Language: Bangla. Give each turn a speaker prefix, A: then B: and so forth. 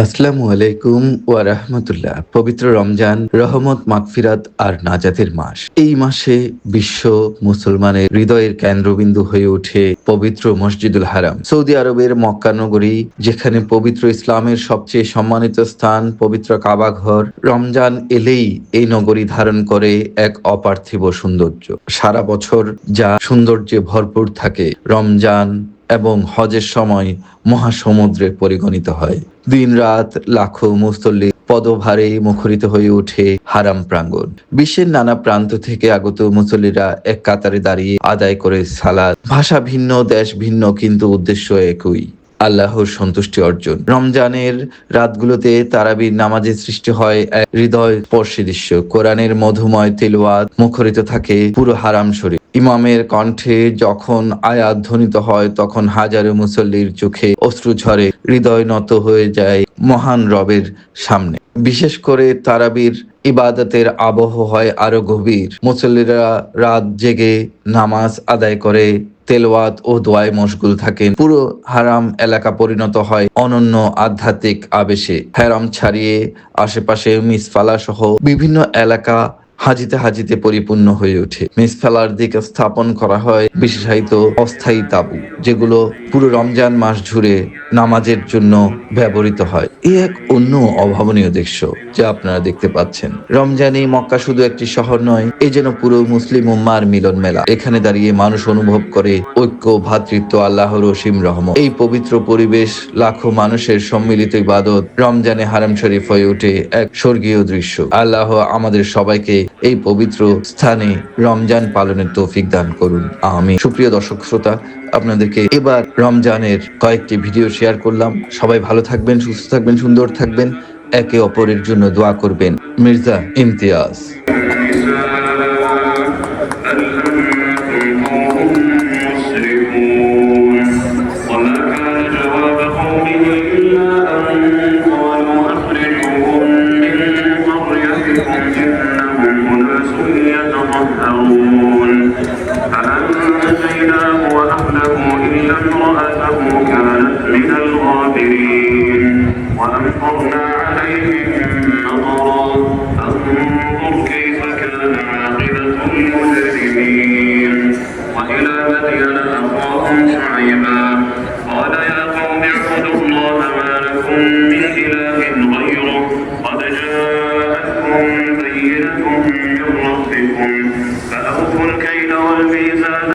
A: আসসালামু আলাইকুম ওয়া রাহমাতুল্লাহ। পবিত্র রমজান রহমত, মাগফিরাত আর নাজাতের মাস। এই মাসে বিশ্ব মুসলমানের হৃদয়ের কেন্দ্রবিন্দু হয়ে ওঠে পবিত্র মসজিদুল হারাম, সৌদি আরবের মক্কা নগরী, যেখানে পবিত্র ইসলামের সবচেয়ে সম্মানিত স্থান পবিত্র কাবা ঘর। রমজান এলেই এই নগরী ধারণ করে এক অপার্থিব সৌন্দর্য। সারা বছর যা সৌন্দর্যে ভরপুর থাকে, রমজান এবং হজের সময় মহাসমুদ্রে পরিগণিত হয়। দিন রাত লাখো মুসল্লি পদভারে মুখরিত হয়ে ওঠে হারাম প্রাঙ্গণ। বিশ্বের নানা প্রান্ত থেকে আগত মুসল্লিরা এক কাতারে দাঁড়িয়ে আদায় করে সালাত। ভাষা ভিন্ন, দেশ ভিন্ন, কিন্তু উদ্দেশ্য একই, আল্লাহর সন্তুষ্টি অর্জন। রমজানের রাতগুলোতে তারাবির নামাজে সৃষ্টি হয় এক হৃদয় স্পর্শী দৃশ্য। কোরআনের মধুময় তেলাওয়াত মুখরিত থাকে পুরো হারাম শরীফ। ইমামের কণ্ঠে যখন আয়াত ধ্বনিত হয়, তখন হাজারো মুসল্লির চোখে অশ্রু ঝরে, হৃদয় নত হয়ে যায় মহান রবের সামনে। বিশেষ করে তারাবির ইবাদতের আবহ হয় আরো গভীর। মুসল্লিরা রাত জেগে নামাজ আদায় করে, তেলাওয়াত ও দোয়ায় মশগুল থাকেন। পুরো হারাম এলাকা পরিণত হয় অনন্য আধ্যাত্মিক আবেশে। হারাম ছাড়িয়ে আশেপাশে মিসফালা সহ বিভিন্ন এলাকা হাজিতে হাজিতে পরিপূর্ণ হয়ে ওঠে। মিসফালার দিকে স্থাপন করা হয় বিশেষায়িত অস্থায়ী তাঁবু, যেগুলো পুরো রমজান মাস জুড়ে নামাজের জন্য ব্যবহৃত হয়। এই এক অন্য অভাবনীয় দৃশ্য যা আপনারা দেখতে পাচ্ছেন। রমজানে মক্কা শুধু একটি শহর নয়, এ যেন পুরো মুসলিম উম্মার মিলন মেলা। এখানে দাঁড়িয়ে মানুষ অনুভব করে ঐক্য, ভ্রাতৃত্ব, আল্লাহর অসীম রহমত। এই পবিত্র পরিবেশ, লাখো মানুষের সম্মিলিত ইবাদত, রমজানে হারাম শরীফ হয়ে ওঠে এক স্বর্গীয় দৃশ্য। আল্লাহ আমাদের সবাইকে এই পবিত্র স্থানে রমজান পালনের তৌফিক দান করুন, আমিন। সুপ্রিয় দর্শক শ্রোতা, আপনাদেরকে এবার রমজানের কয়েকটি ভিডিও শেয়ার করলাম। সবাই ভালো থাকবেন, সুস্থ থাকবেন, সুন্দর থাকবেন, একে অপরের জন্য দোয়া করবেন। মির্জা ইমতিয়াজ।
B: فأنجيناه وأهله إلا امرأته كانت من الغابرين وأمطرنا عليهم مطرا فانظر كيف كان عاقبة المجرمين وإلى مدين أخاهم شعيبا قال يا قوم اعبدوا الله ما لكم من إله غيره قد جاءتكم بينة من ربكم فأوفوا الكيل والميزان